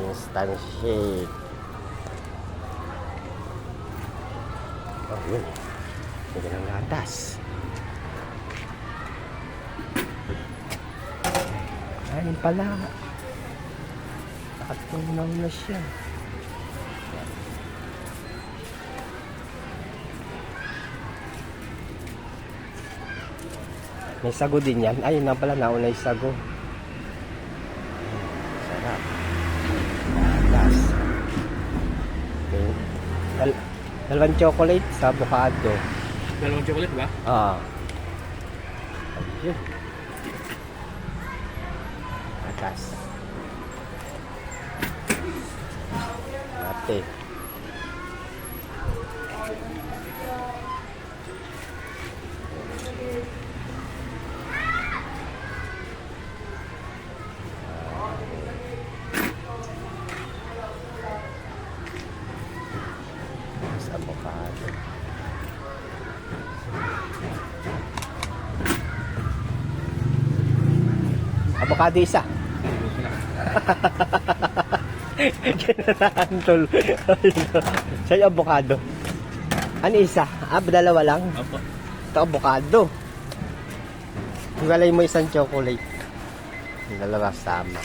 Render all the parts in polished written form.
Instant shake. Oh, yun. Sige ng gatas. Ayun pala. Nakatunaw na siya. May sago din yan. Ayun na pala, nauna yung sago. Sarap. Gatas. Okay. Dalawang chocolate sa avocado. Dalawang chocolate ba? Ayun. Gatas. Ate. Sa avocado. Avocado isa. Kinatantol. Sa'yo avocado. Ano isa? Dalawa lang? Opo. Ito avocado. Hiwalay mo isang chocolate. Yung dalawa sama.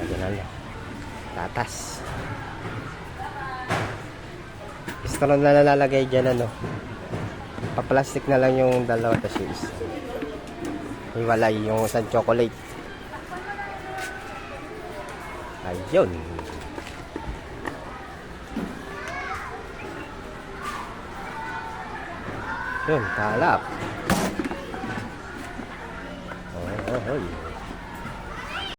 Ayan na. Tatas. Gusto na nalalagay dyan ano. Pa-plastic na lang yung dalawa. Tapos yung isa. Hiwalay yung isang chocolate. Ayun. Yun, kalap. Oh, oh, oh.